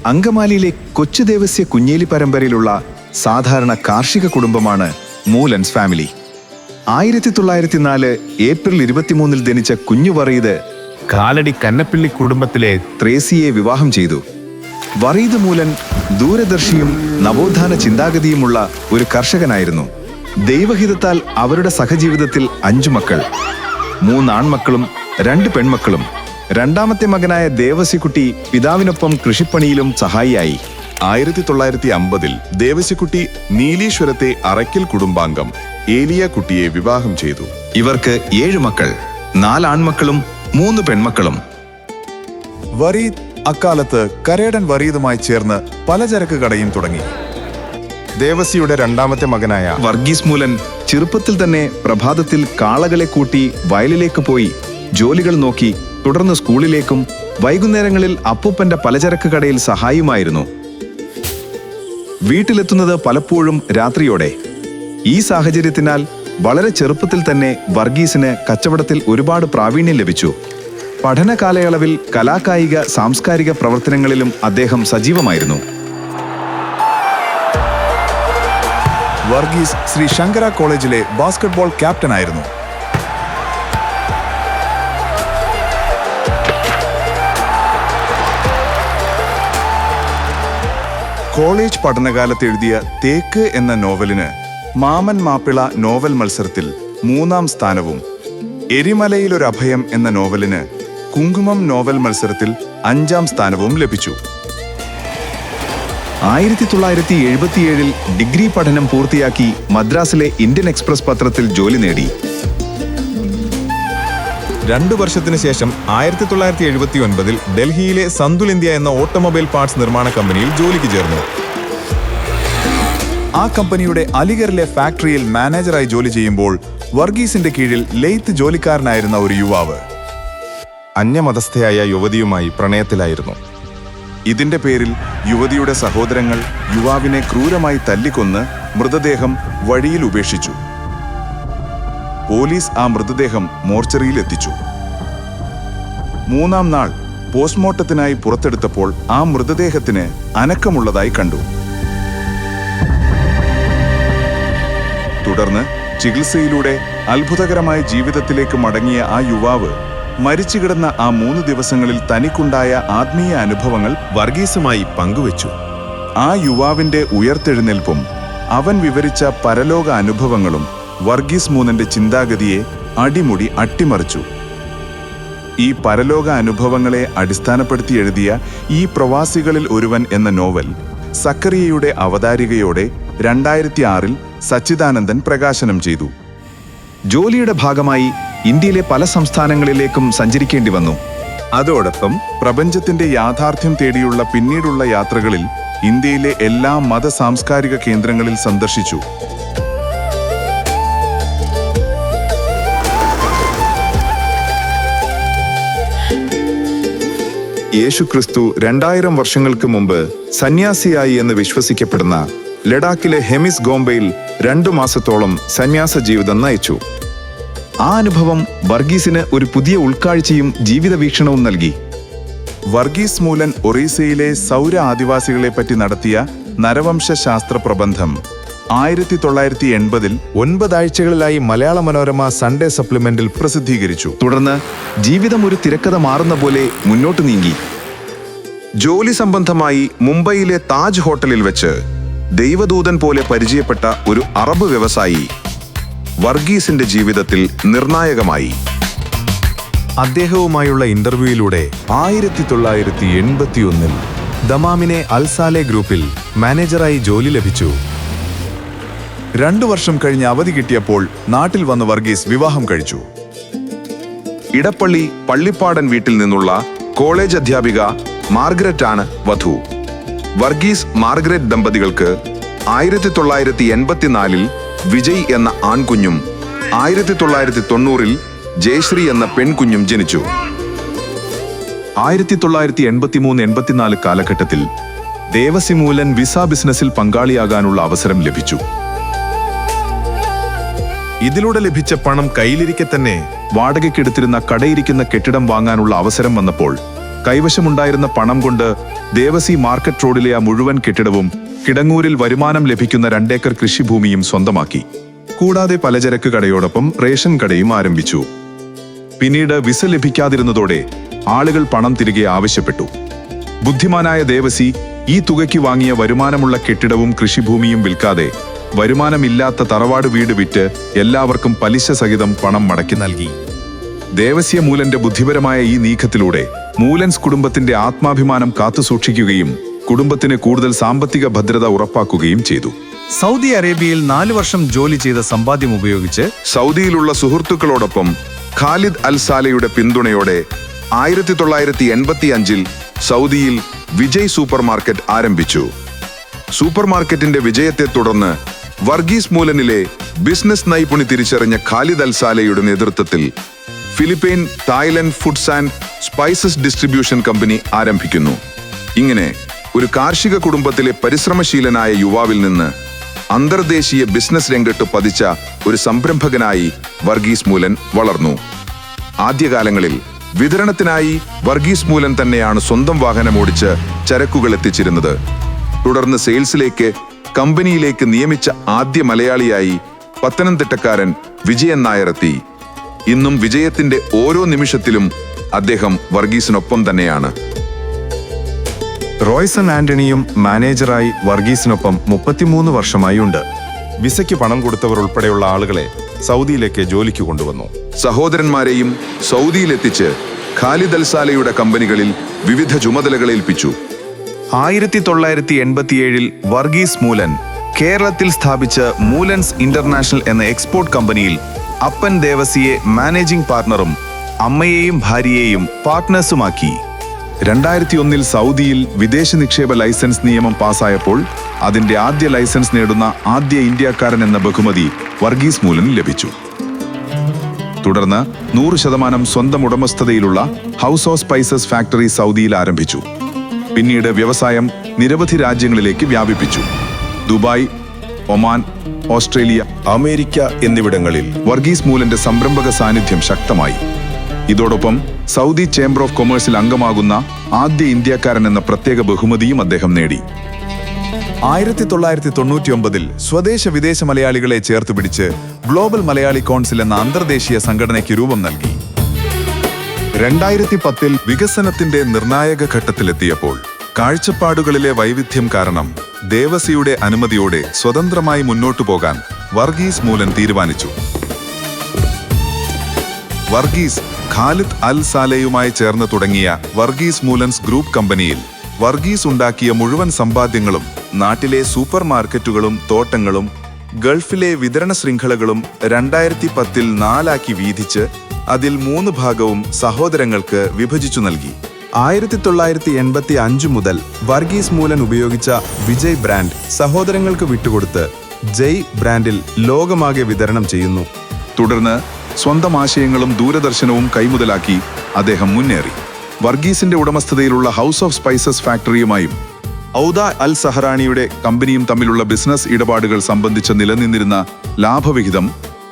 അങ്കമാലിയിലെ കൊച്ചു ദേവസ്യ കുഞ്ഞേലി പരമ്പരയിലുള്ള സാധാരണ കാർഷിക കുടുംബമാണ് മൂലൻസ് ഫാമിലി. 1904 ഏപ്രിൽ 23 ജനിച്ച കുഞ്ഞു വറീദ് കാലടി കന്നപ്പിള്ളി കുടുംബത്തിലെ ത്രേസിയെ വിവാഹം ചെയ്തു. വറീദ് മൂലൻ ദൂരദർശിയും നവോത്ഥാന ചിന്താഗതിയുമുള്ള ഒരു കർഷകനായിരുന്നു. ദൈവഹിതത്താൽ അവരുടെ സഹജീവിതത്തിൽ 5 മക്കൾ, 3 ആൺമക്കളും 2 പെൺമക്കളും. രണ്ടാമത്തെ മകനായ ദേവസ്യക്കുട്ടി പിതാവിനൊപ്പം കൃഷിപ്പണിയിലും സഹായിയായി. 1950 ദേവസ്യക്കുട്ടി നീലീശ്വരത്തെ അറയ്ക്കൽ കുടുംബാംഗം ഏലിയ കുട്ടിയെ വിവാഹം ചെയ്തു. ഇവർക്ക് 7 മക്കൾ, 4 ആൺമക്കളും 3 പെൺമക്കളും. വറീദ് അക്കാലത്ത് കരേടൻ വറീദുമായി ചേർന്ന് പലചരക്ക് കടയും തുടങ്ങി. ദേവസ്യയുടെ രണ്ടാമത്തെ മകനായ വർഗീസ് മൂലൻ ചെറുപ്പത്തിൽ തന്നെ പ്രഭാതത്തിൽ കാളകളെ കൂട്ടി വയലിലേക്ക് പോയി ജോലികൾ നോക്കി തുടർന്ന് സ്കൂളിലേക്കും വൈകുന്നേരങ്ങളിൽ അപ്പൂപ്പന്റെ പലചരക്ക് കടയിൽ സഹായിയുമായിരുന്നു. വീട്ടിലെത്തുന്നത് പലപ്പോഴും രാത്രിയോടെ. ഈ സാഹചര്യത്തിനാൽ വളരെ ചെറുപ്പത്തിൽ തന്നെ വർഗീസിന് കച്ചവടത്തിൽ ഒരുപാട് പ്രാവീണ്യം ലഭിച്ചു. പഠന കാലയളവിൽ കലാകായിക സാംസ്കാരിക പ്രവർത്തനങ്ങളിലും അദ്ദേഹം സജീവമായിരുന്നു. വർഗീസ് ശ്രീ ശങ്കര കോളേജിലെ ബാസ്കറ്റ്ബോൾ ക്യാപ്റ്റനായിരുന്നു. കോളേജ് പഠനകാലത്ത് എഴുതിയ തേക്ക് എന്ന നോവലിന് മാമൻ മാപ്പിള നോവൽ മത്സരത്തിൽ 3ാം സ്ഥാനവും, എരിമലയിലൊരഭയം എന്ന നോവലിന് കുങ്കുമം നോവൽ മത്സരത്തിൽ 5ാം സ്ഥാനവും ലഭിച്ചു. 1977 ഡിഗ്രി പഠനം പൂർത്തിയാക്കി മദ്രാസിലെ ഇന്ത്യൻ എക്സ്പ്രസ് പത്രത്തിൽ ജോലി നേടി. 2 വർഷത്തിന് ശേഷം 1979 ഡൽഹിയിലെ സന്തുൽ ഇന്ത്യ എന്ന ഓട്ടോമൊബൈൽ പാർട്സ് നിർമ്മാണ കമ്പനിയിൽ ജോലിക്ക് ചേർന്നു. ആ കമ്പനിയുടെ അലിഗറിലെ ഫാക്ടറിയിൽ മാനേജറായി ജോലി ചെയ്യുമ്പോൾ വർഗീസിന്റെ കീഴിൽ ലെയ്ത്ത് ജോലിക്കാരനായിരുന്ന ഒരു യുവാവ് അന്യമതസ്ഥയായ യുവതിയുമായി പ്രണയത്തിലായിരുന്നു. ഇതിന്റെ പേരിൽ യുവതിയുടെ സഹോദരങ്ങൾ യുവാവിനെ ക്രൂരമായി തല്ലിക്കൊന്ന് മൃതദേഹം വഴിയിൽ ഉപേക്ഷിച്ചു. പോലീസ് ആ മൃതദേഹം മോർച്ചറിയിൽ എത്തിച്ചു. 3ാം നാൾ പോസ്റ്റ്മോർട്ടത്തിനായി പുറത്തെടുത്തപ്പോൾ ആ മൃതദേഹത്തിന് അനക്കമുള്ളതായി കണ്ടു. തുടർന്ന് ചികിത്സയിലൂടെ അത്ഭുതകരമായ ജീവിതത്തിലേക്ക് മടങ്ങിയ ആ യുവാവ് മരിച്ചുകിടന്ന ആ 3 ദിവസങ്ങളിൽ തനിക്കുണ്ടായ ആത്മീയ അനുഭവങ്ങൾ വർഗീസുമായി പങ്കുവച്ചു. ആ യുവാവിന്റെ ഉയർത്തെഴുന്നേൽപ്പും അവൻ വിവരിച്ച പരലോക അനുഭവങ്ങളും വർഗീസ് മൂലന്റെ ചിന്താഗതിയെ അടിമുടി അട്ടിമറിച്ചു. ഈ പരലോക അനുഭവങ്ങളെ അടിസ്ഥാനപ്പെടുത്തി എഴുതിയ ഈ പ്രവാസികളിൽ ഒരുവൻ എന്ന നോവൽ സക്കറിയയുടെ അവതാരികയോടെ 2006 സച്ചിദാനന്ദൻ പ്രകാശനം ചെയ്തു. ജോലിയുടെ ഭാഗമായി ഇന്ത്യയിലെ പല സംസ്ഥാനങ്ങളിലേക്കും സഞ്ചരിക്കേണ്ടി വന്നു. അതോടൊപ്പം പ്രപഞ്ചത്തിന്റെ യാഥാർത്ഥ്യം തേടിയുള്ള പിന്നീടുള്ള യാത്രകളിൽ ഇന്ത്യയിലെ എല്ലാ മത സാംസ്കാരിക കേന്ദ്രങ്ങളിൽ സന്ദർശിച്ചു. യേശുക്രിസ്തു 2000 വർഷങ്ങൾക്ക് മുമ്പ് സന്യാസിയായി എന്ന് വിശ്വസിക്കപ്പെടുന്ന ലഡാക്കിലെ ഹെമിസ് ഗോംബയിൽ 2 മാസത്തോളം സന്യാസ ജീവിതം നയിച്ചു. ആ അനുഭവം വർഗീസിന് ഒരു പുതിയ ഉൾക്കാഴ്ചയും ജീവിത വീക്ഷണവും നൽകി. വർഗീസ് മൂലൻ ഒറീസയിലെ സൗര ആദിവാസികളെപ്പറ്റി നടത്തിയ നരവംശ ശാസ്ത്ര പ്രബന്ധം 1980 9 ആഴ്ചകളിലായി മലയാള മനോരമ സൺഡേ സപ്ലിമെന്റിൽ പ്രസിദ്ധീകരിച്ചു. തുടർന്ന് ജീവിതം ഒരു തിരക്കഥ മാറുന്ന പോലെ മുന്നോട്ട് നീങ്ങി. ജോലി സംബന്ധമായി മുംബൈയിലെ താജ് ഹോട്ടലിൽ വെച്ച് ദൈവദൂതൻ പോലെ പരിചയപ്പെട്ട ഒരു അറബ് വ്യവസായി വർഗീസിന്റെ ജീവിതത്തിൽ നിർണായകമായി. അദ്ദേഹവുമായുള്ള ഇന്റർവ്യൂയിലൂടെ 1981 ദമാമിനെ അൽസാലെ ഗ്രൂപ്പിൽ മാനേജറായി ജോലി ലഭിച്ചു. 2 വർഷം കഴിഞ്ഞ് അവധി കിട്ടിയപ്പോൾ നാട്ടിൽ വന്ന് വർഗീസ് വിവാഹം കഴിച്ചു. ഇടപ്പള്ളി പള്ളിപ്പാടൻ വീട്ടിൽ നിന്നുള്ള കോളേജ് അധ്യാപിക മാർഗരറ്റ് ആണ് വധു. വർഗീസ് മാർഗരറ്റ് ദമ്പതികൾക്ക് 1984 വിജയ് എന്ന ആൺകുഞ്ഞും 1990 ജയശ്രീ എന്ന പെൺകുഞ്ഞും ജനിച്ചു. 1983-84 കാലഘട്ടത്തിൽ ദേവസ്യ മൂലൻ വിസ ബിസിനസ്സിൽ പങ്കാളിയാകാനുള്ള അവസരം ലഭിച്ചു. ഇതിലൂടെ ലഭിച്ച പണം കയ്യിലിരിക്കെ തന്നെ വാടകയ്ക്കെടുത്തിരുന്ന കടയിരിക്കുന്ന കെട്ടിടം വാങ്ങാനുള്ള അവസരം വന്നപ്പോൾ കൈവശമുണ്ടായിരുന്ന പണം കൊണ്ട് ദേവസി മാർക്കറ്റ് റോഡിലെ ആ മുഴുവൻ കെട്ടിടവും കിടങ്ങൂരിൽ വരുമാനം ലഭിക്കുന്ന 2 ഏക്കർ കൃഷിഭൂമിയും സ്വന്തമാക്കി. കൂടാതെ പലചരക്ക് കടയോടൊപ്പം റേഷൻ കടയും ആരംഭിച്ചു. പിന്നീട് വിസ ലഭിക്കാതിരുന്നതോടെ ആളുകൾ പണം തിരികെ ആവശ്യപ്പെട്ടു. ബുദ്ധിമാനായ ദേവസി ഈ തുകയ്ക്ക് വാങ്ങിയ വരുമാനമുള്ള കെട്ടിടവും കൃഷിഭൂമിയും വിൽക്കാതെ വരുമാനമില്ലാത്ത തറവാട് വീട് വിറ്റ് എല്ലാവർക്കും പലിശ സഹിതം പണം മടക്കി നൽകി. ദേവസ്യ മൂലന്റെ ബുദ്ധിപരമായ ഈ നീക്കത്തിലൂടെ മൂലൻസ് കുടുംബത്തിന്റെ ആത്മാഭിമാനം കാത്തുസൂക്ഷിക്കുകയും കുടുംബത്തിന് കൂടുതൽ സാമ്പത്തിക ഭദ്രത ഉറപ്പാക്കുകയും ചെയ്തു. സൗദി അറേബ്യയിൽ 4 വർഷം ജോലി ചെയ്ത സമ്പാദ്യം ഉപയോഗിച്ച് സൗദിയിലുള്ള സുഹൃത്തുക്കളോടൊപ്പം ഖാലിദ് അൽ സാലയുടെ പിന്തുണയോടെ 1985-ൽ സൗദിയിൽ വിജയ് സൂപ്പർ മാർക്കറ്റ് ആരംഭിച്ചു. സൂപ്പർ മാർക്കറ്റിന്റെ വിജയത്തെ തുടർന്ന് വർഗീസ് മൂലനിലെ ബിസിനസ് നൈപുണി തിരിച്ചറിഞ്ഞ ഖാലിദ് അൽ സാലയുടെ നേതൃത്വത്തിൽ Philippine Thailand foods and spices distribution company ആരംഭിക്കുന്നു. ഇങ്ങനെ ഒരു കാർഷിക കുടുംബത്തിലെ പരിശ്രമശീലനായ യുവാവിൽ നിന്ന് അന്തർദേശീയ ബിസിനസ് രംഗത്ത് പതിച്ച ഒരു സംരംഭകനായി വർഗീസ് മൂലൻ വളർന്നു. ആദ്യകാലങ്ങളിൽ വിതരണത്തിനായി വർഗീസ് മൂലൻ തന്നെയാണ് സ്വന്തം വാഹനമോടിച്ച് ചരക്കുകൾ എത്തിച്ചിരുന്നത്. തുടർന്ന് സെയിൽസിലേക്ക് കമ്പനിയിലേക്ക് നിയമിച്ച ആദ്യ മലയാളിയായി പത്തനംതിട്ടക്കാരൻ വിജയൻ നായരെത്തി. ഇന്നും വിജയത്തിന്റെ ഓരോ നിമിഷത്തിലും അദ്ദേഹം വർഗീസിനൊപ്പം തന്നെയാണ്. റോയ്സൺ ആന്റണിയും മാനേജറായി വർഗീസിനൊപ്പം 33 വർഷമായി ഉണ്ട്. വിസയ്ക്ക് പണം കൊടുത്തവർ ഉൾപ്പെടെയുള്ള ആളുകളെ സൗദിയിലേക്ക് ജോലിക്ക് കൊണ്ടുവന്നു. സഹോദരന്മാരെയും സൗദിയിലെത്തിച്ച് ഖാലിദ് അൽ സാലയുടെ കമ്പനികളിൽ വിവിധ ചുമതലകൾ ഏൽപ്പിച്ചു. 1987-ൽ വർഗീസ് മൂലൻ കേരളത്തിൽ സ്ഥാപിച്ച മൂലൻസ് ഇന്റർനാഷണൽ എന്ന എക്സ്പോർട്ട് കമ്പനിയിൽ അപ്പൻ ദേവസിയെ മാനേജിംഗ് പാർട്ണറും അമ്മയെയും ഭാര്യയെയും പാർട്ട്നേഴ്സുമാക്കി. 2001-ൽ സൗദിയിൽ വിദേശ നിക്ഷേപ ലൈസൻസ് നിയമം പാസായപ്പോൾ അതിന്റെ ആദ്യ ലൈസൻസ് നേടുന്ന ആദ്യ ഇന്ത്യക്കാരൻ എന്ന ബഹുമതി വർഗീസ് മൂലന് ലഭിച്ചു. തുടർന്ന് 100% സ്വന്തം ഉടമസ്ഥതയിലുള്ള ഹൗസ് ഓഫ് സ്പൈസസ് ഫാക്ടറി സൗദിയിൽ ആരംഭിച്ചു. പിന്നീട് വ്യവസായം നിരവധി രാജ്യങ്ങളിലേക്ക് വ്യാപിപ്പിച്ചു. ദുബായ്, ഒമാൻ, ഓസ്ട്രേലിയ, അമേരിക്ക എന്നിവിടങ്ങളിൽ വർഗീസ് മൂലന്റെ സംരംഭക സാന്നിധ്യം ശക്തമായി. ഇതോടൊപ്പം സൗദി ചേംബർ ഓഫ് കൊമേഴ്സിൽ അംഗമാകുന്ന ആദ്യ ഇന്ത്യക്കാരൻ എന്ന പ്രത്യേക ബഹുമതിയും അദ്ദേഹം നേടി. 1999-ൽ സ്വദേശ വിദേശ മലയാളികളെ ചേർത്തുപിടിച്ച് ഗ്ലോബൽ മലയാളി കൗൺസിൽ എന്ന അന്തർദേശീയ സംഘടനയ്ക്ക് രൂപം നൽകി. 2010-ൽ വികസനത്തിന്റെ നിർണായക ഘട്ടത്തിലെത്തിയപ്പോൾ കാഴ്ചപ്പാടുകളിലെ വൈവിധ്യം കാരണം ദേവസിയുടെ അനുമതിയോടെ സ്വതന്ത്രമായി മുന്നോട്ടു പോകാൻ വർഗീസ് മൂലൻ തീരുമാനിച്ചു. വർഗീസ് ഖാലിദ് അൽ സാലയുമായി ചേർന്ന് തുടങ്ങിയ വർഗീസ് മൂലൻസ് ഗ്രൂപ്പ് കമ്പനിയിൽ വർഗീസ് ഉണ്ടാക്കിയ മുഴുവൻ സമ്പാദ്യങ്ങളും നാട്ടിലെ സൂപ്പർ മാർക്കറ്റുകളും തോട്ടങ്ങളും ഗൾഫിലെ വിതരണ ശൃംഖലകളും 2010-ൽ 4 വീതിച്ച് അതിൽ 3 ഭാഗവും സഹോദരങ്ങൾക്ക് വിഭജിച്ചു നൽകി. 1985 മുതൽ വർഗീസ് മൂലൻ ഉപയോഗിച്ച വിജയ് ബ്രാൻഡ് സഹോദരങ്ങൾക്ക് വിട്ടുകൊടുത്ത് ജയ് ബ്രാൻഡിൽ ലോകമാകെ വിതരണം ചെയ്യുന്നു. തുടർന്ന് സ്വന്തം ആശയങ്ങളും ദൂരദർശനവും കൈമുതലാക്കി അദ്ദേഹം മുന്നേറി. വർഗീസിന്റെ ഉടമസ്ഥതയിലുള്ള ഹൗസ് ഓഫ് സ്പൈസസ് ഫാക്ടറിയുമായും ഔദ അൽ സഹറാണിയുടെ കമ്പനിയും തമ്മിലുള്ള ബിസിനസ് ഇടപാടുകൾ സംബന്ധിച്ച് നിലനിന്നിരുന്ന ലാഭവിഹിതം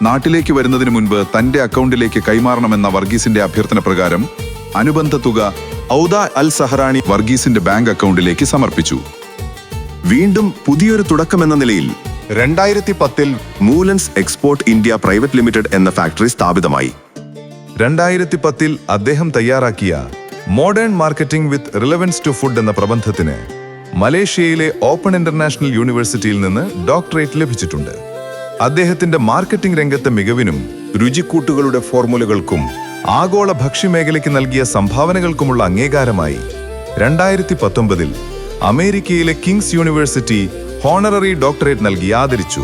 നാട്ടിലേക്ക് വരുന്നതിന് മുൻപ് തന്റെ അക്കൗണ്ടിലേക്ക് കൈമാറണമെന്ന വർഗീസിന്റെ അഭ്യർത്ഥന പ്രകാരം അനുബന്ധ തുക ഔദ അൽ സഹറാണി വർഗീസിന്റെ ബാങ്ക് അക്കൗണ്ടിലേക്ക് സമർപ്പിച്ചു. വീണ്ടും പുതിയൊരു തുടക്കമെന്ന നിലയിൽ 2010-ൽ Moolans export India private limited എന്ന ഫാക്ടറി സ്ഥാപിതമായി. 2010-ൽ അദ്ദേഹം തയ്യാറാക്കിയ modern marketing with relevance to food എന്ന പ്രബന്ധത്തിന് മലേഷ്യയിലെ ഓപ്പൺ ഇന്റർനാഷണൽ യൂണിവേഴ്സിറ്റിയിൽ നിന്ന് ഡോക്ടറേറ്റ് ലഭിച്ചിട്ടുണ്ട്. അദ്ദേഹത്തിന്റെ മാർക്കറ്റിംഗ് രംഗത്തെ മികവിനും രുചിക്കൂട്ടുകളുടെ ഫോർമുലകൾക്കും ആഗോള ഭക്ഷ്യമേഖലയ്ക്ക് നൽകിയ സംഭാവനകൾക്കുമുള്ള അംഗീകാരമായി 2019-ൽ അമേരിക്കയിലെ കിങ്സ് യൂണിവേഴ്സിറ്റി ഹോണററി ഡോക്ടറേറ്റ് നൽകി ആദരിച്ചു.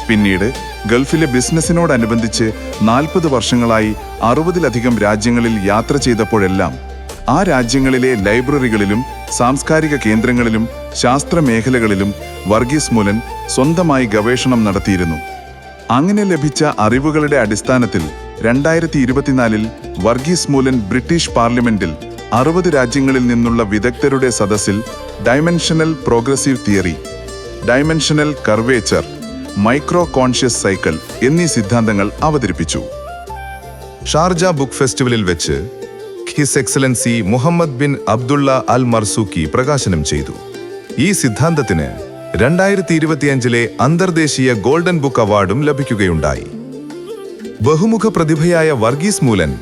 പിന്നീട് ഗൾഫിലെ ബിസിനസിനോടനുബന്ധിച്ച് 40 വർഷങ്ങളായി 60-ലധികം രാജ്യങ്ങളിൽ യാത്ര ചെയ്തപ്പോഴെല്ലാം ആ രാജ്യങ്ങളിലെ ലൈബ്രറികളിലും സാംസ്കാരിക കേന്ദ്രങ്ങളിലും ശാസ്ത്രമേഖലകളിലും വർഗീസ് മൂലൻ സ്വന്തമായി ഗവേഷണം നടത്തിയിരുന്നു. അങ്ങനെ ലഭിച്ച അറിവുകളുടെ അടിസ്ഥാനത്തിൽ 2024-ൽ വർഗീസ് മൂലൻ ബ്രിട്ടീഷ് പാർലമെന്റിൽ 60 രാജ്യങ്ങളിൽ നിന്നുള്ള വിദഗ്ധരുടെ സദസ്സിൽ dimensional progressive theory, dimensional curvature, micro conscious cycle എന്നീ സിദ്ധാന്തങ്ങൾ അവതരിപ്പിച്ചു. ഷാർജ ബുക്ക് ഫെസ്റ്റിവലിൽ വെച്ച് Sheikh His Excellency Mohammed bin Abdullah Al Marzooqi പ്രകാശനം ചെയ്തു. ഈ സിദ്ധാന്തത്തിന് 2025 അന്തർദേശീയ ഗോൾഡൻ ബുക്ക് അവാർഡും ലഭിക്കുകയുണ്ടായി. ബഹുമുഖ പ്രതിഭയായ വർഗീസ് മൂലൻ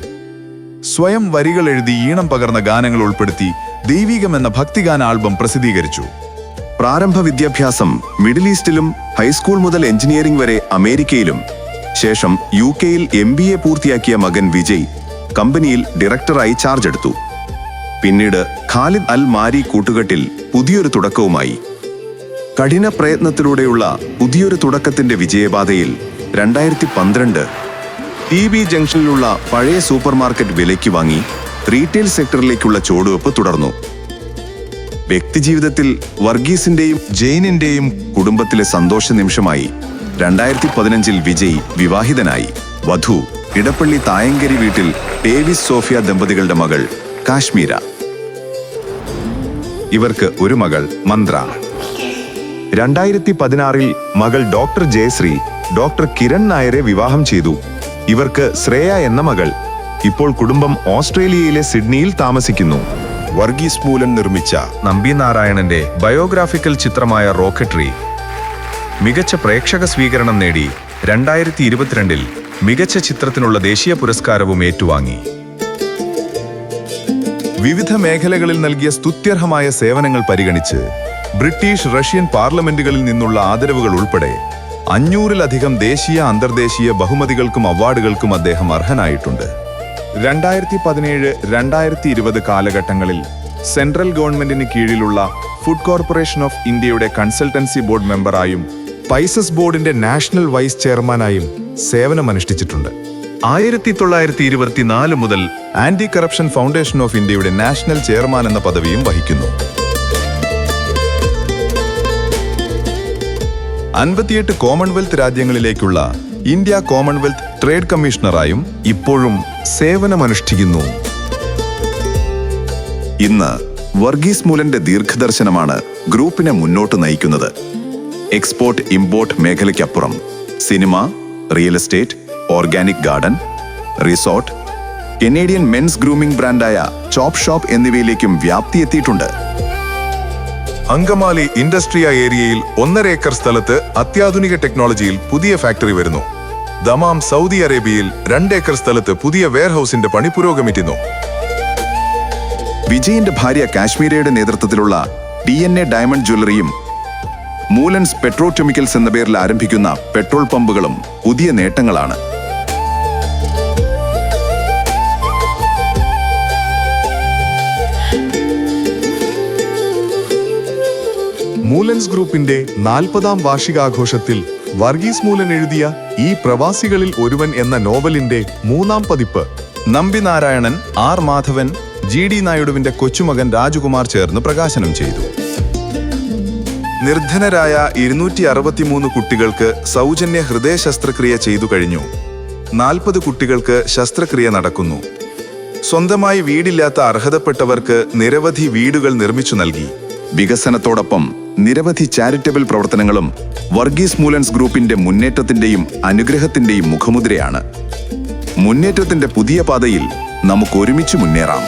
സ്വയം വരികൾ എഴുതി ഈണം പകർന്ന ഗാനങ്ങൾ ഉൾപ്പെടുത്തി ദൈവീകം എന്ന ഭക്തിഗാന ആൽബം പ്രസിദ്ധീകരിച്ചു. പ്രാരംഭ വിദ്യാഭ്യാസം മിഡിൽ ഈസ്റ്റിലും ഹൈസ്കൂൾ മുതൽ എഞ്ചിനീയറിംഗ് വരെ അമേരിക്കയിലും, ശേഷം UK-യിൽ MBA പൂർത്തിയാക്കിയ മകൻ വിജയ് കമ്പനിയിൽ ഡയറക്ടറായി ചാർജ് എടുത്തു. പിന്നീട് ഖാലിദ് അൽ മാരി കൂട്ടുകെട്ടിൽ പുതിയൊരു തുടക്കവുമായി. കഠിന പ്രയത്നത്തിലൂടെയുള്ള പുതിയൊരു തുടക്കത്തിന്റെ വിജയപാതയിൽ 2012 TB ജംഗ്ഷനിലുള്ള പഴയ സൂപ്പർ മാർക്കറ്റ് വിലയ്ക്ക് വാങ്ങി റീറ്റെയിൽ സെക്ടറിലേക്കുള്ള ചുവടുവെപ്പ് തുടർന്നു. വ്യക്തിജീവിതത്തിൽ വർഗീസിന്റെയും ജെയിനിന്റെയും കുടുംബത്തിലെ സന്തോഷ നിമിഷമായി 2015 വിജയ് വിവാഹിതനായി. വധു ഇടപ്പള്ളി തായങ്കരി വീട്ടിൽ ഡേവിസ് സോഫിയ ദമ്പതികളുടെ മകൾ കാശ്മീര. ഇവർക്ക് ഒരു മകൾ മന്ത്ര. 2016 മകൾ ഡോക്ടർ ജയശ്രീ ഡോക്ടർ കിരൺ നായരെ വിവാഹം ചെയ്തു. ഇവർക്ക് ശ്രേയ എന്ന മകൾ. ഇപ്പോൾ കുടുംബം ഓസ്ട്രേലിയയിലെ സിഡ്നിയിൽ താമസിക്കുന്നു. വർഗീസ് മൂലൻ നിർമ്മിച്ച നമ്പി നാരായണന്റെ ബയോഗ്രാഫിക്കൽ ചിത്രമായ റോക്കറ്ററി മികച്ച പ്രേക്ഷക സ്വീകരണം നേടി 2022 മികച്ച ചിത്രത്തിനുള്ള ദേശീയ പുരസ്കാരവും ഏറ്റുവാങ്ങി. വിവിധ മേഖലകളിൽ നൽകിയ സ്തുത്യർഹമായ സേവനങ്ങൾ പരിഗണിച്ച് ബ്രിട്ടീഷ്, റഷ്യൻ പാർലമെന്റുകളിൽ നിന്നുള്ള ആദരവുകൾ ഉൾപ്പെടെ 500-ലധികം ദേശീയ, അന്തർദേശീയ ബഹുമതികൾക്കും അവാർഡുകൾക്കും അദ്ദേഹം അർഹനായിട്ടുണ്ട്. 2017-2020 കാലഘട്ടങ്ങളിൽ സെൻട്രൽ ഗവൺമെന്റിന് കീഴിലുള്ള ഫുഡ് കോർപ്പറേഷൻ ഓഫ് ഇന്ത്യയുടെ കൺസൾട്ടൻസി ബോർഡ് മെമ്പറായും സ്പൈസസ് ബോർഡിന്റെ നാഷണൽ വൈസ് ചെയർമാനായും സേവനമനുഷ്ഠിച്ചിട്ടുണ്ട്. 1924 മുതൽ ആന്റി കറപ്ഷൻ ഫൗണ്ടേഷൻ ഓഫ് ഇന്ത്യയുടെ നാഷണൽ ചെയർമാൻ എന്ന പദവിയും വഹിക്കുന്നു. 58 കോമൺവെൽത്ത് രാജ്യങ്ങളിലേക്കുള്ള ഇന്ത്യ കോമൺവെൽത്ത് ട്രേഡ് കമ്മീഷണറായും ഇപ്പോഴും സേവനമനുഷ്ഠിക്കുന്നു. ഇന്ന് വർഗീസ് മൂലന്റെ ദീർഘദർശനമാണ് ഗ്രൂപ്പിനെ മുന്നോട്ട് നയിക്കുന്നത്. എക്സ്പോർട്ട് ഇമ്പോർട്ട് മേഖലയ്ക്കപ്പുറം cinema, real estate, organic garden, resort, Canadian men's grooming ബ്രാൻഡായ ചോപ്പ് ഷോപ്പ് എന്നിവയിലേക്കും വ്യാപ്തി എത്തിയിട്ടുണ്ട്. അങ്കമാലി ഇൻഡസ്ട്രിയ ഏരിയയിൽ 1.5 ഏക്കർ സ്ഥലത്ത് അത്യാധുനിക ടെക്നോളജിയിൽ പുതിയ ഫാക്ടറി വരുന്നു. ദമാം, സൗദി അറേബ്യയിൽ 2 ഏക്കർ സ്ഥലത്ത് പുതിയ വെയർഹൌസിന്റെ പണി പുരോഗമിക്കുന്നു. വിജയിന്റെ ഭാര്യ കാശ്മീരയുടെ നേതൃത്വത്തിലുള്ള DNA ഡയമണ്ട് ജ്വല്ലറിയും മൂലൻസ് പെട്രോ കെമിക്കൽസ് എന്ന പേരിൽ ആരംഭിക്കുന്ന പെട്രോൾ പമ്പുകളും പുതിയ നേട്ടങ്ങളാണ്. മൂലൻസ് ഗ്രൂപ്പിന്റെ 40ാം വാർഷികാഘോഷത്തിൽ വർഗീസ് മൂലൻ എഴുതിയ ഈ പ്രവാസികളിൽ ഒരുവൻ എന്ന നോവലിന്റെ 3ാം പതിപ്പ് നമ്പി നാരായണൻ, R. മാധവൻ, GD നായിഡുവിന്റെ കൊച്ചുമകൻ രാജകുമാർ ചേർന്ന് പ്രകാശനം ചെയ്തു. നിർധനരായ 263 കുട്ടികൾക്ക് സൗജന്യ ഹൃദയ ശസ്ത്രക്രിയ ചെയ്തു കഴിഞ്ഞു. 40 കുട്ടികൾക്ക് ശസ്ത്രക്രിയ നടക്കുന്നു. സ്വന്തമായി വീടില്ലാത്ത അർഹതപ്പെട്ടവർക്ക് നിരവധി വീടുകൾ നിർമ്മിച്ചു നൽകി. വികസനത്തോടൊപ്പം നിരവധി ചാരിറ്റബിൾ പ്രവർത്തനങ്ങളും വർഗീസ് മൂലൻസ് ഗ്രൂപ്പിന്റെ മുന്നേറ്റത്തിന്റെയും അനുഗ്രഹത്തിന്റെയും മുഖമുദ്രയാണ്. മുന്നേറ്റത്തിന്റെ പുതിയ പാതയിൽ നമുക്ക് ഒരുമിച്ച് മുന്നേറാം.